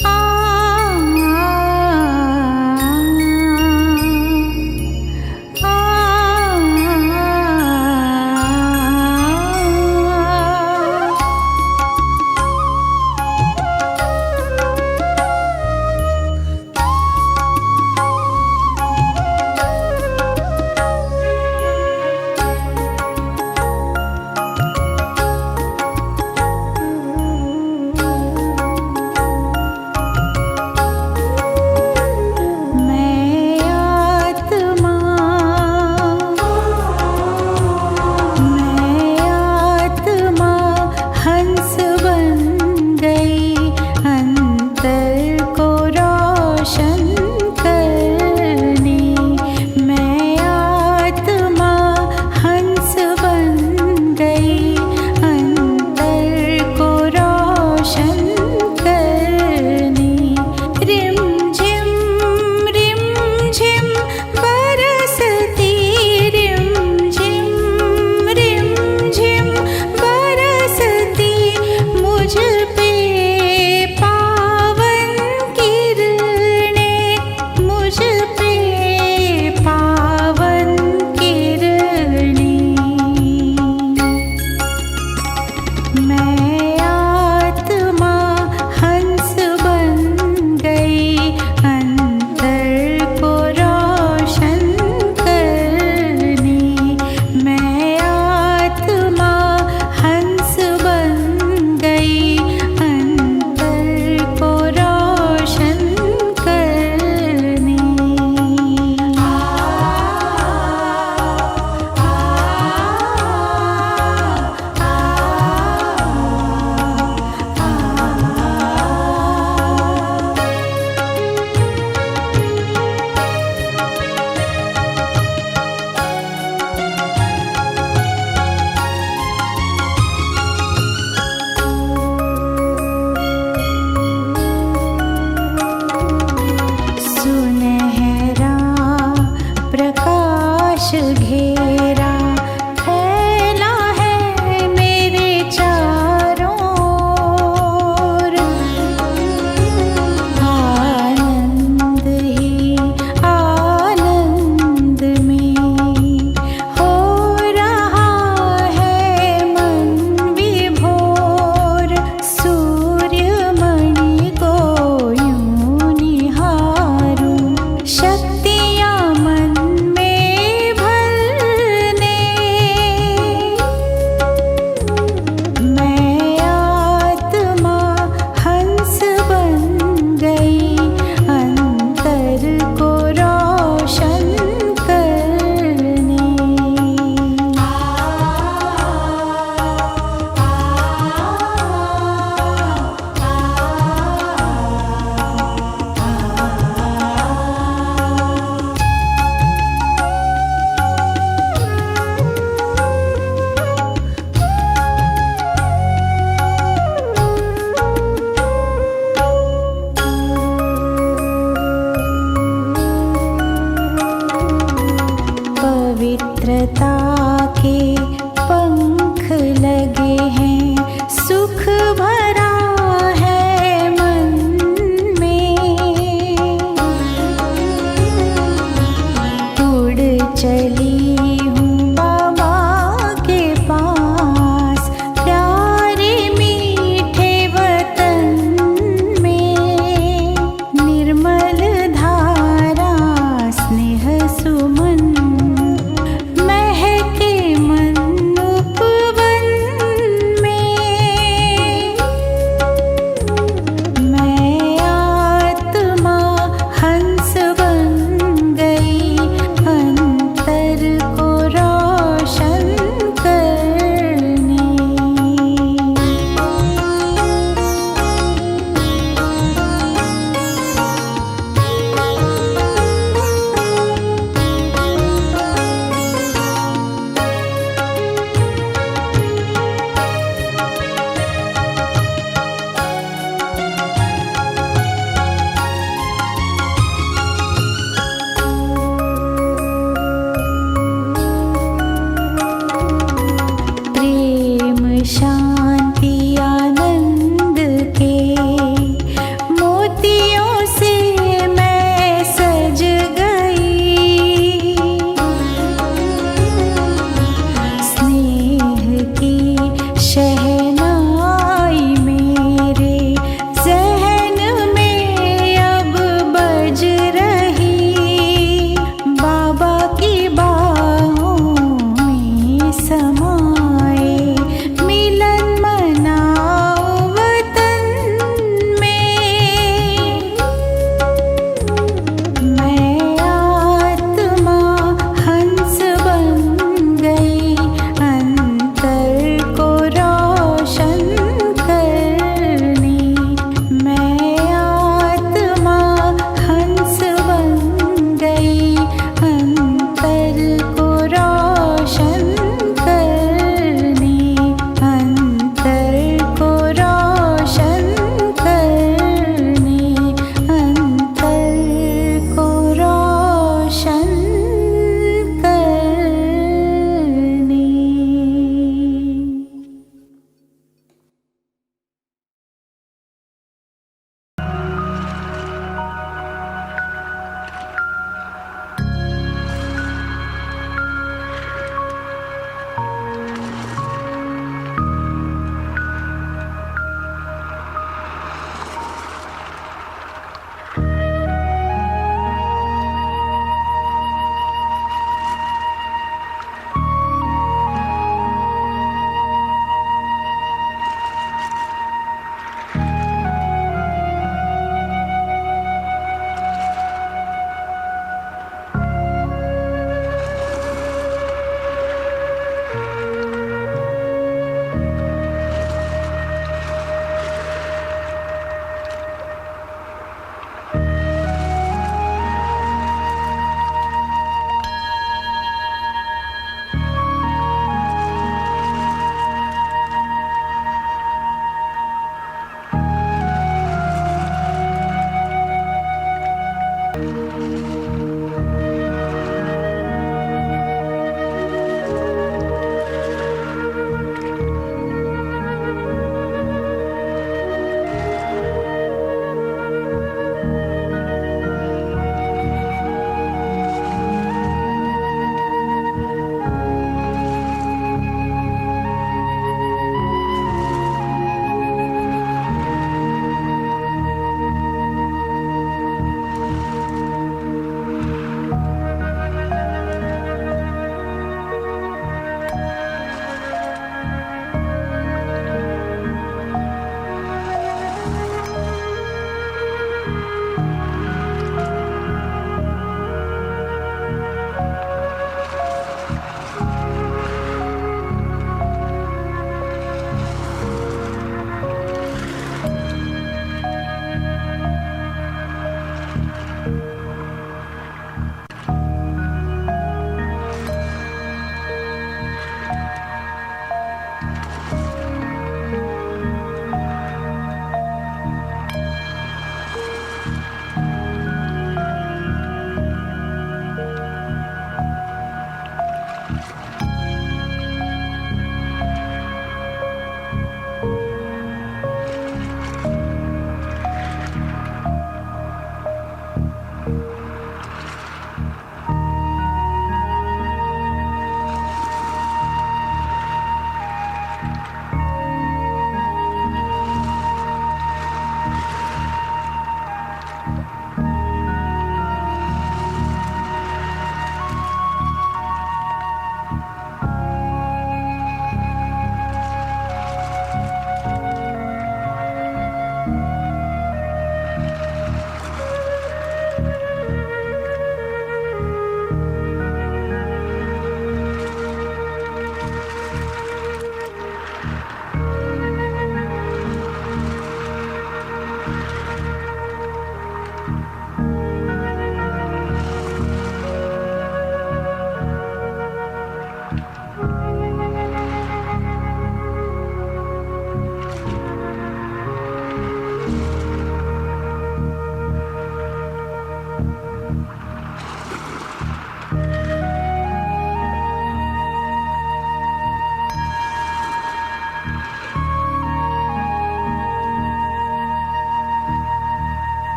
आ,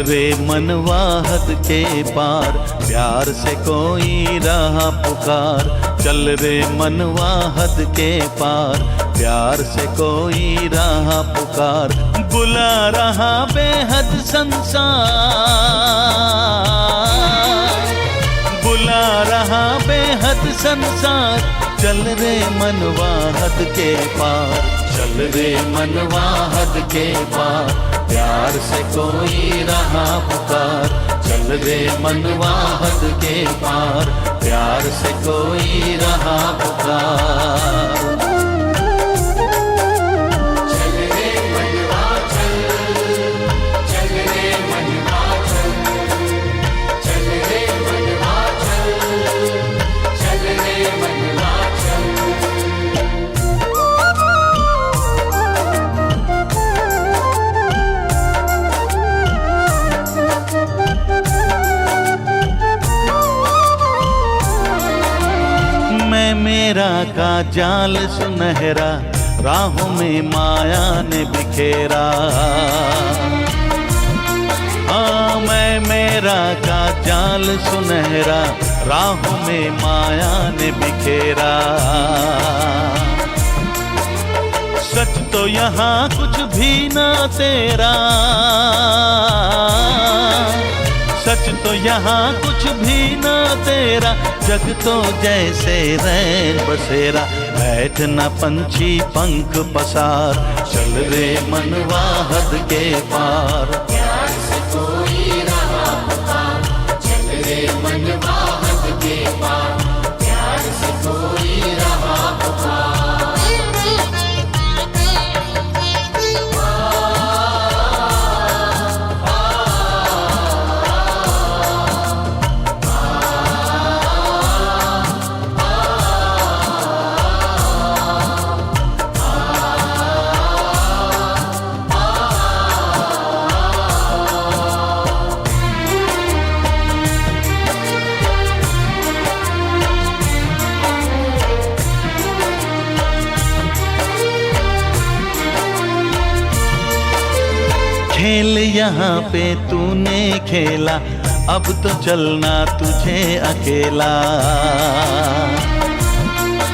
रे मनवा हद के पार, प्यार से कोई रहा पुकार। चल रे मनवा हद के पार, प्यार से कोई रहा पुकार। बुला रहा बेहद संसार, बुला रहा बेहद संसार। चल रे मनवा हद के पार, चल रे मनवा हद के पार, प्यार से कोई रहा पुकार। चल रे मनवा हद के पार, प्यार से कोई रहा पुकार। मेरा का जाल सुनहरा, राहों में माया ने बिखेरा। हाँ, मैं मेरा का जाल सुनहरा, राहों में माया ने बिखेरा। सच तो यहाँ कुछ भी ना तेरा, सच तो यहाँ कुछ भी ना तेरा। जग तो जैसे रैन बसेरा, बैठ न पंछी पंख पसार। चल रे मनवा हद के पार, प्यार से कोई रहा पुकार। चल रे मनवा हद के पार, प्यार से कोई रहा पुकार। खेल यहाँ पे तूने खेला, अब तो चलना तुझे अकेला।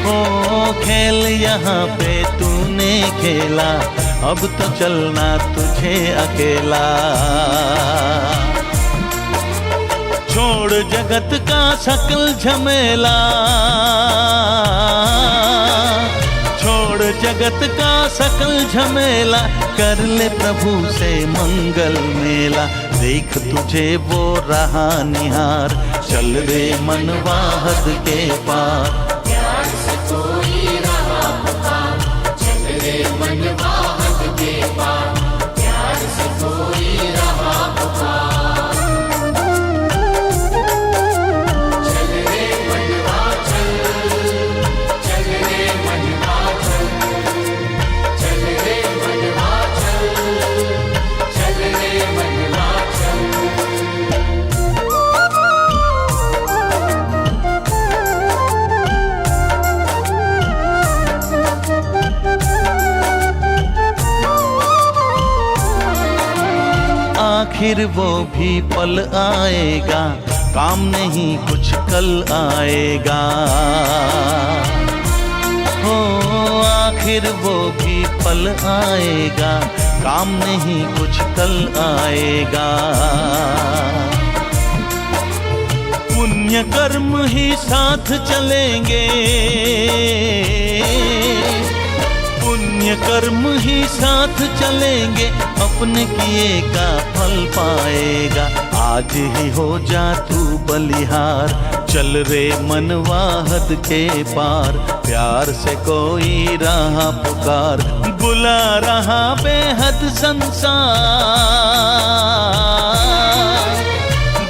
ओ खेल यहाँ पे तूने खेला, अब तो चलना तुझे अकेला। छोड़ जगत का सकल झमेला, छोड़ जगत का सकल झमेला। कर ले प्रभु से मंगल मेला, देख तुझे वो रहा निहार। चल रे मनवा हद के पार, प्यार से कोई रहा पुकार। चल रे मनवा हद के पार, प्यार से कोई रहा पुकार। चल रे मनवा चल, चल रे मनवा चल, चल रे मनवा चल, चल रे मनवा चल। आखिर वो भी पल आएगा, काम नहीं कुछ कल आएगा। हो आखिर वो भी पल आएगा, काम नहीं कुछ कल आएगा। पुण्य कर्म ही साथ चलेंगे, पुण्य कर्म ही साथ चलेंगे। अपने किए का फल पाएगा, आज ही हो जा तू बलिहार। चल रे मनवा हद के पार, प्यार से कोई रहा पुकार। बुला रहा बेहद संसार,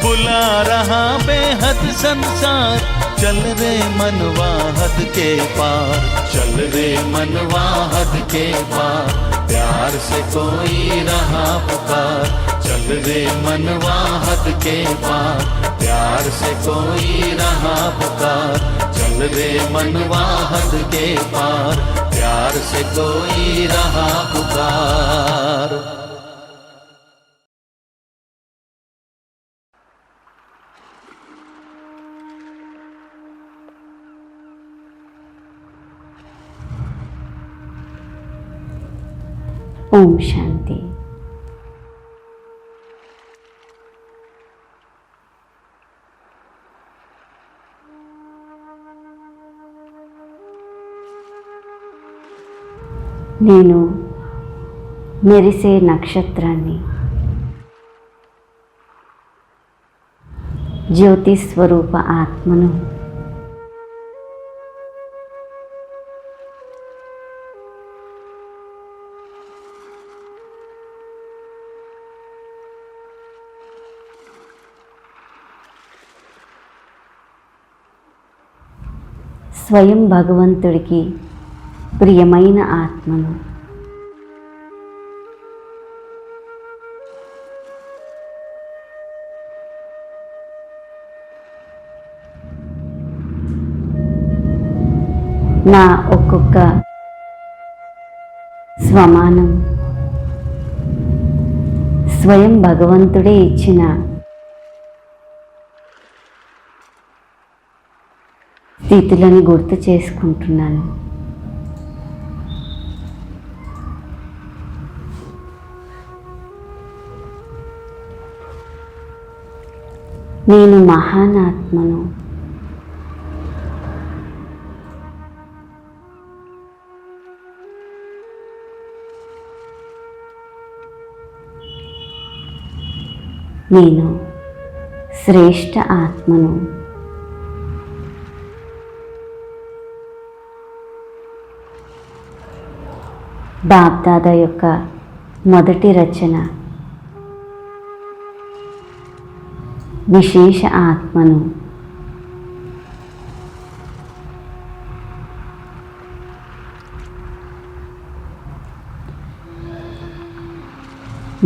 बुला रहा बेहद संसार। चल रे मनवा हद के पार, चल रे मनवा हद के पार, प्यार से कोई रहा पुकार। चल रे मनवा हद के पार, प्यार से कोई रहा पुकार। चल रे मनवा हद के पार, प्यार से कोई रहा पुकार। ఓం శాంతి. నేను మెరిసే నక్షత్రాన్ని, జ్యోతి స్వరూప ఆత్మను. స్వయం భగవంతుడికి ప్రియమైన ఆత్మను. నా ఒక్కొక్క స్వమానం స్వయం భగవంతుడే ఇచ్చిన స్థితులను గుర్తు చేసుకుంటున్నాను. నేను మహాన్ ఆత్మను. నేను శ్రేష్ఠ ఆత్మను. బాప్దాదా యొక్క మొదటి రచన విశేష ఆత్మను.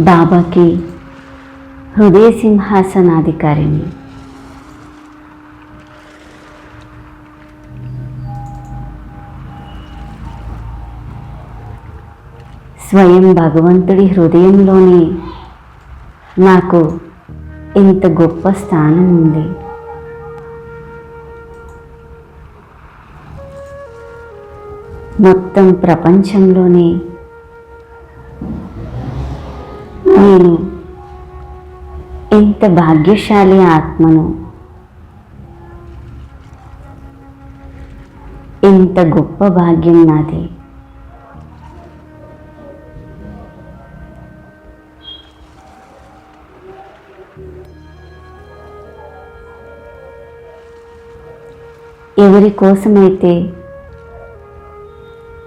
బాబాకి హృదయ సింహాసనాధికారిని. స్వయం భగవంతుడి హృదయంలోనే నాకు ఇంత గొప్ప స్థానం ఉంది. మొత్తం ప్రపంచంలోనే నేను ఇంత భాగ్యశాలి ఆత్మను, ఇంత గొప్ప భాగ్యం నాది. ఎవరి కోసమైతే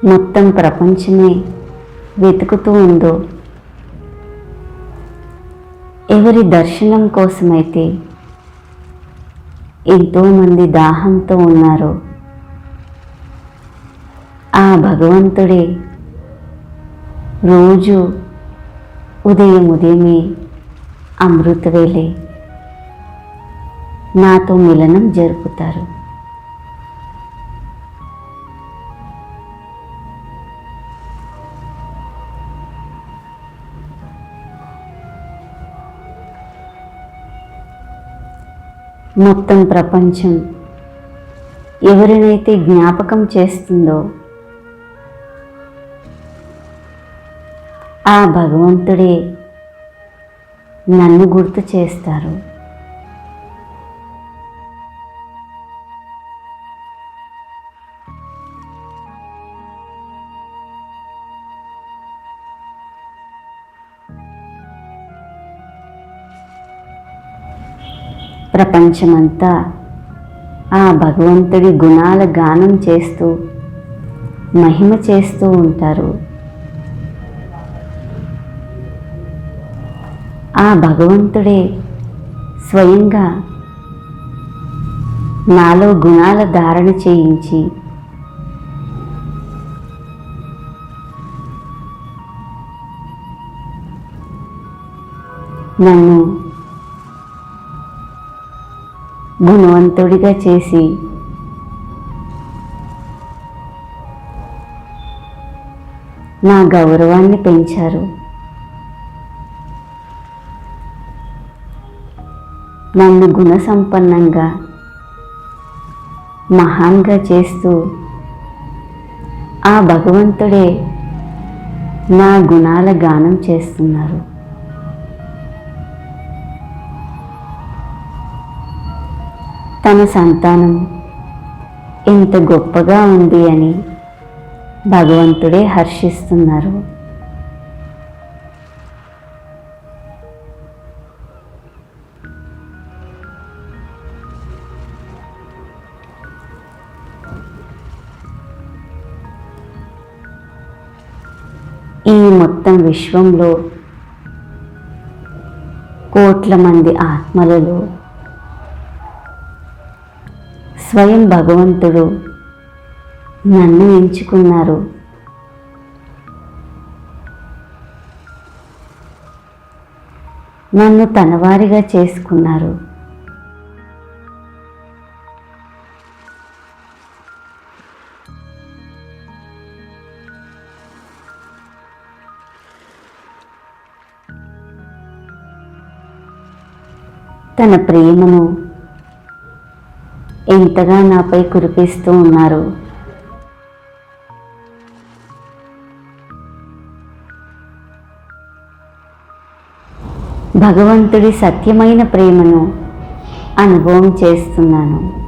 మొత్తం ప్రపంచమే వెతుకుతూ ఉందో, ఎవరి దర్శనం కోసమైతే ఎంతోమంది దాహంతో ఉన్నారో, ఆ భగవంతుడే రోజు ఉదయమే అమృతవేళే నాతో మిలనం జరుపుతారు. మొత్తం ప్రపంచం ఎవరినైతే జ్ఞాపకం చేస్తుందో, ఆ భగవంతుడే నన్ను గుర్తు చేస్తారు. ప్రపంచమంతా ఆ భగవంతుడి గుణాల గానం చేస్తూ మహిమ చేస్తూ ఉంటారు. ఆ భగవంతుడే స్వయంగా నాలో గుణాల ధారణ చేయించి నన్ను గుణవంతుడిగా చేసి నా గౌరవాన్ని పెంచారు. నన్ను గుణసంపన్నంగా మహాన్గా చేస్తూ ఆ భగవంతుడే నా గుణాల గానం చేస్తున్నారు. తన సంతానం ఇంత గొప్పగా ఉంది అని భగవంతుడే హర్షిస్తున్నారు. ఈ మొత్తం విశ్వంలో కోట్ల మంది ఆత్మలలో స్వయం భగవంతుడు నన్ను ఎంచుకున్నారు. నన్ను తనవారిగా చేసుకున్నారు. తన ప్రేమను ఎంతగా నాపై కురిపిస్తూ ఉన్నారు. భగవంతుడి సత్యమైన ప్రేమను అనుభవం చేస్తున్నాను.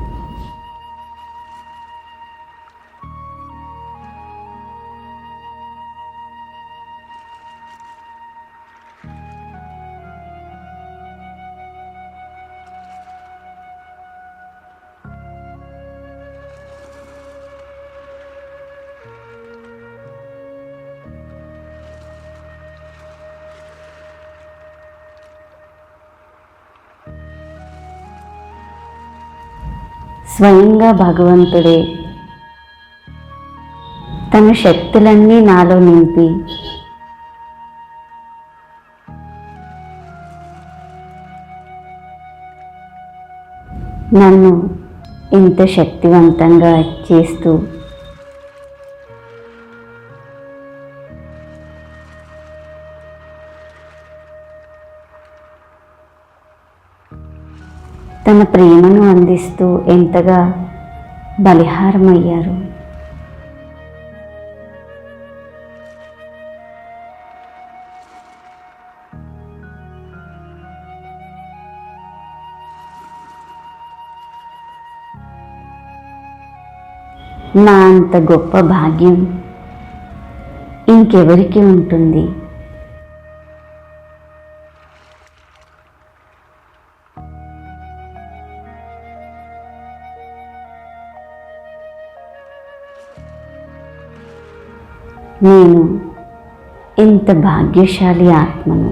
స్వయంగా భగవంతుడే తన శక్తులన్నీ నాలో నింపి నన్ను ఇంత శక్తివంతంగా చేస్తూ తన ప్రేమను అందిస్తూ ఎంతగా బలిహారమయ్యారు. నా అంత గొప్ప భాగ్యం ఇంకెవరికి ఉంటుంది? నేను ఇంత భాగ్యశాలి ఆత్మను.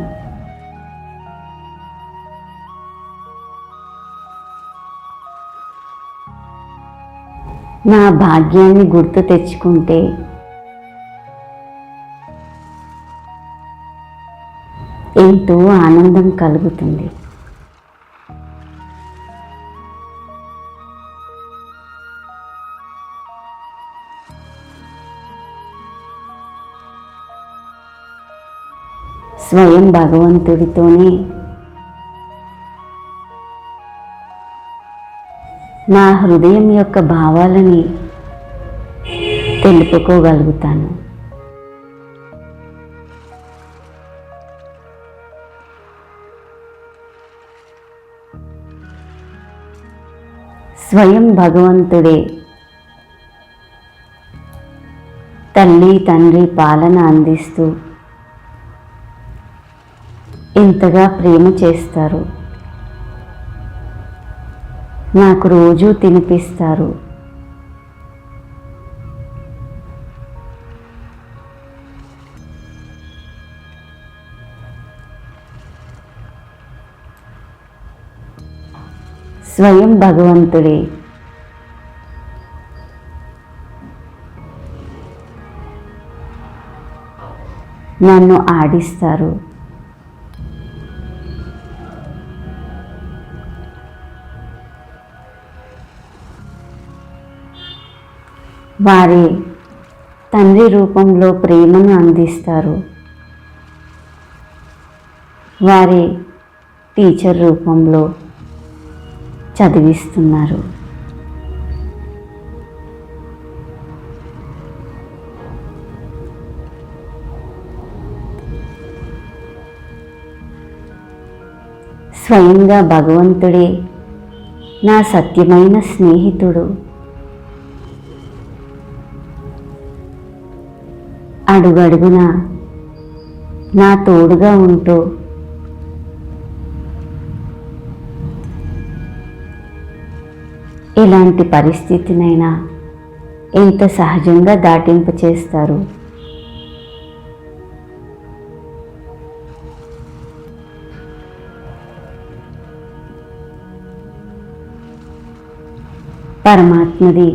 నా భాగ్యాన్ని గుర్తు తెచ్చుకుంటే ఎంతో ఆనందం కలుగుతుంది. స్వయం భగవంతుడితోనే నా హృదయం యొక్క భావాలని తెలుపుకోగలుగుతాను. స్వయం భగవంతుడే తల్లి తండ్రి పాలన అందిస్తూ ఇంతగా ప్రేమ చేస్తారు. నాకు రోజూ తినిపిస్తారు. స్వయం భగవంతుడే నన్ను ఆడిస్తారు. వారే తండ్రి రూపంలో ప్రేమను అందిస్తారు. వారే టీచర్ రూపంలో చదివిస్తున్నారు. స్వయంగా భగవంతుడే నా సత్యమైన స్నేహితుడు. అడుగడుగున నా తోడుగా ఉంటూ ఎలాంటి పరిస్థితినైనా ఎంత సహజంగా దాటింపు చేస్తారు. పరమాత్మది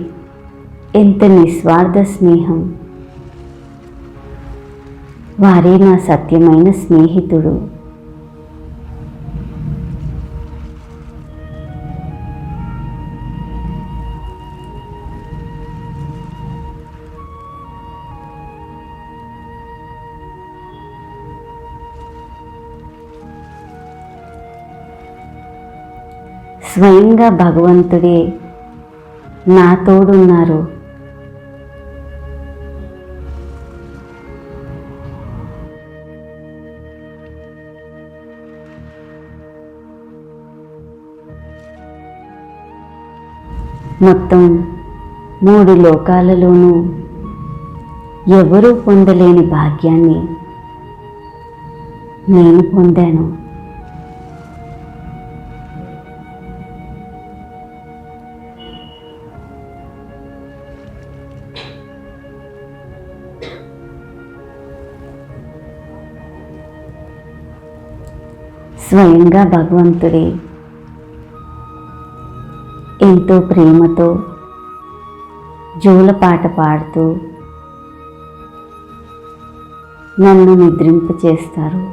ఎంత నిస్వార్థ స్నేహం. వారే నా సత్యమైన స్నేహితుడు. స్వయంగా భగవంతుడే నా తోడున్నారు. మొత్తం 3 లోకాలలోనూ ఎవరూ పొందలేని భాగ్యాన్ని నేను పొందాను. స్వయంగా భగవంతుడే ఎంతో ప్రేమతో జోలపాట పాడుతూ నన్ను నిద్రింపచేస్తారు.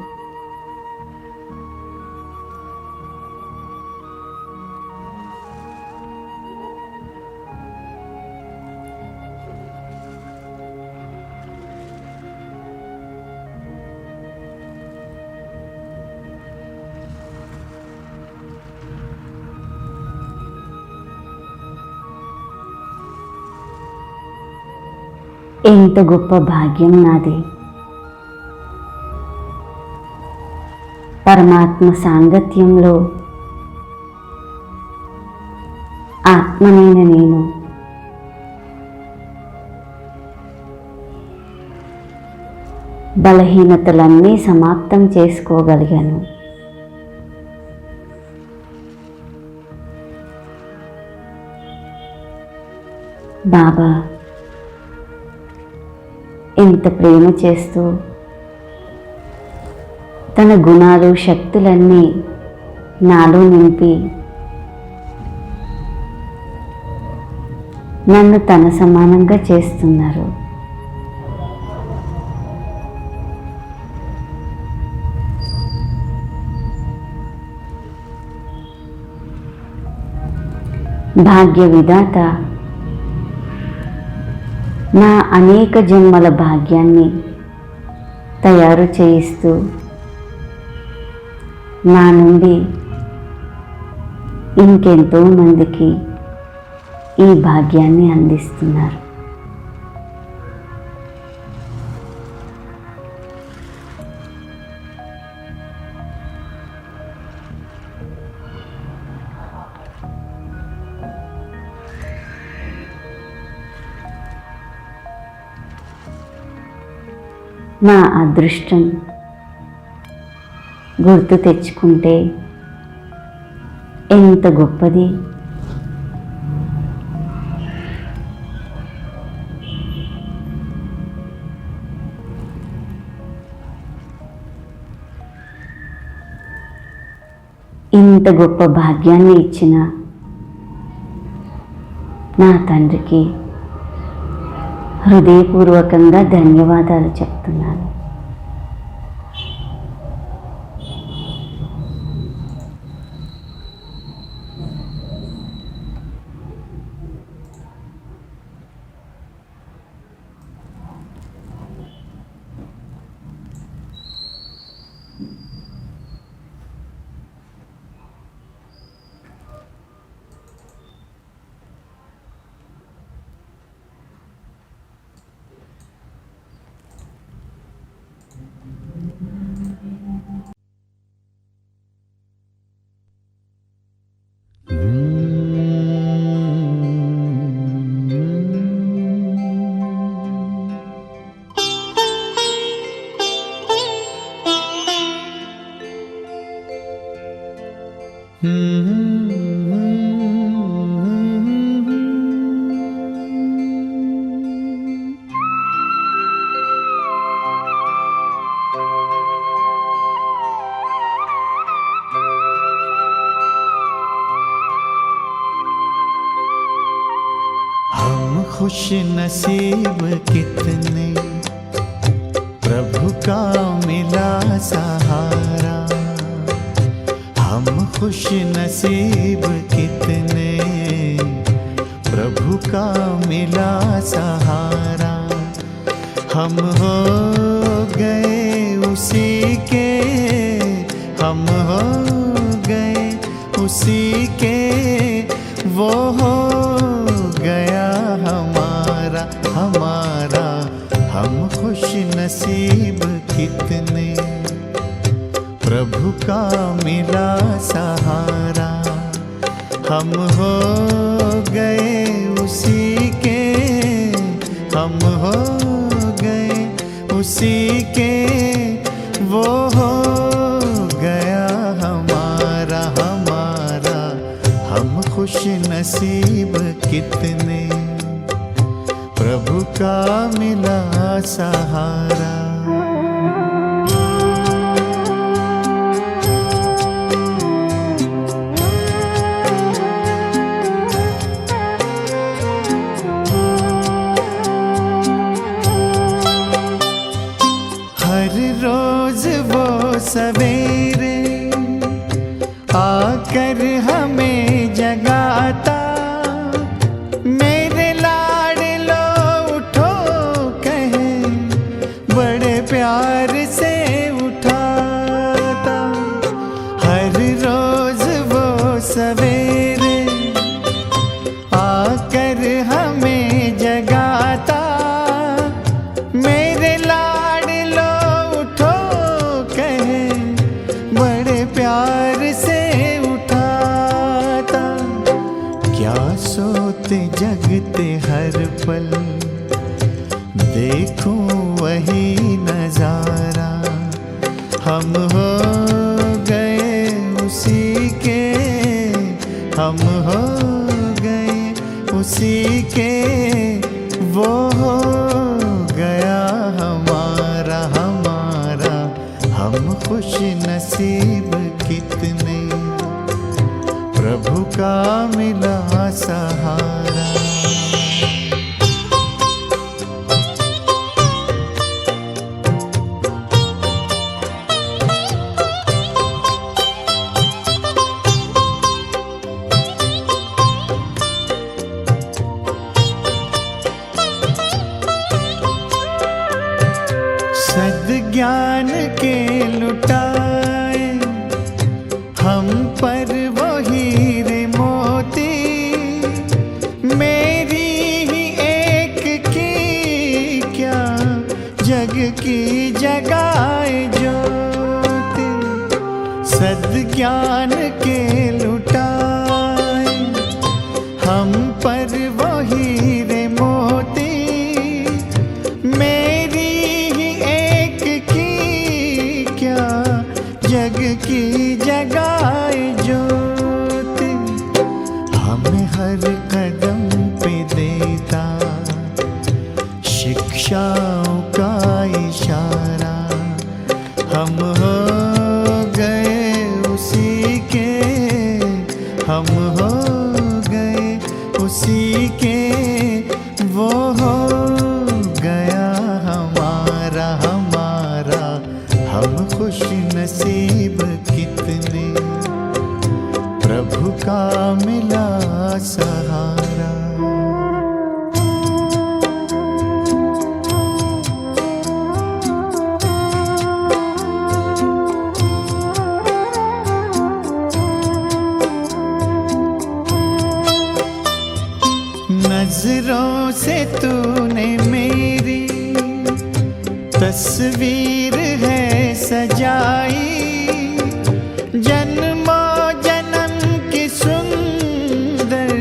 ఎంత గొప్ప భాగ్యం నాది. పరమాత్మ సాంగత్యంలో ఆత్మనైన నేను బలహీనతలన్నీ సమాప్తం చేసుకోగలిగాను. బాబా ఎంత ప్రేమ చేస్తూ తన గుణాలు శక్తులన్నీ నాలో నింపి నన్ను తన సమానంగా చేస్తున్నారు. భాగ్య విధాత నా అనేక జన్మల భాగ్యాన్ని తయారు చేయిస్తూ నా నుండి ఇంకెంతో మందికి ఈ భాగ్యాన్ని అందిస్తున్నారు. నా అదృష్టం గుర్తు తెచ్చుకుంటే ఎంత గొప్పది. ఇంత గొప్ప భాగ్యాన్ని ఇచ్చిన నా తండ్రికి హృదయపూర్వకంగా ధన్యవాదాలు చెప్తున్నాను. हम खुश नसीब कितने, प्रभु का मिला सहारा। हम खुश नसीब कितने, प्रभु का मिला सहारा। हम हो गए उसी के, हम हो गए उसी के, वो हो गया हमारा हमारा। हम खुश नसीब कितने, प्रभु का मिला सहारा। हम हो गए उसी के, हम हो गए उसी के, वो हो गया हमारा हमारा। हम खुश नसीब कितने, प्रभु का मिला सहारा। हर रोज वो सवेरे आकर हमें जगाता। मेरे लाडलो उठो कहे, बड़े प्यार से उठाता। हर रोज वो सवेरे आकर हमें जगाता। मेरे लाडलो उठो कहे, बड़े प्यार से उठाता। क्या सोते जगते हर पल, देखूं वही नजारा। हम हो गए उसी के, हम हो गए उसी के, वो हो गया हमारा हमारा। हम खुश नसीब कितने, प्रभु का मिला सहारा। सद्ज्ञान के लुटाए हम पर वो हीरे मोती। मेरी ही एक की क्या, जग की जगाए ज्योति। सद्ज्ञान के लुटाए हम पर वो हीरे मोती। मेरी ही एक की क्या, जग की जगाए ज्योति। हमें हर कदम पे देता शिक्षाओं का इशारा। हम हो गए उसी के, हम हो गए उसी के, वो हो गया हमारा हमारा। हम खुश नसीब कितने, प्रभु का मिला सहारा। नजरों से तूने मेरी तस्वीर है सजाई। जन्मों जन्म की सुंदर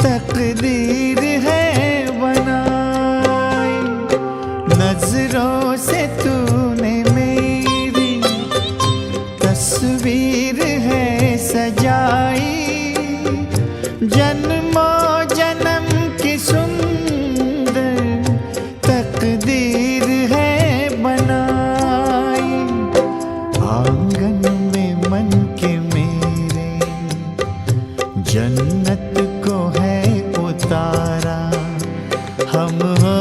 तकदीर है बनाई। नजरों से तूने मेरी तस्वीर है सजाई। जन्मों जन्म की सुंदर तकदीर है बनाई, आंगन में मन के मेरे जन्नत को है उतारा। हम हो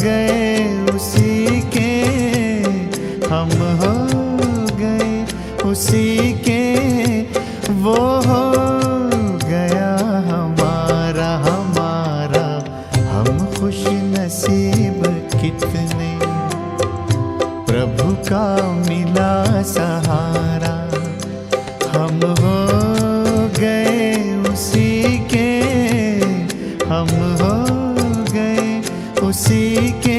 गए उसी के, हम हो गए उसी के, वो हो गया हमारा हमारा। हम खुश नसीब कितने, प्रभु का मिला सहारा। हम हो गए उसी के, हम हो गए उसी के,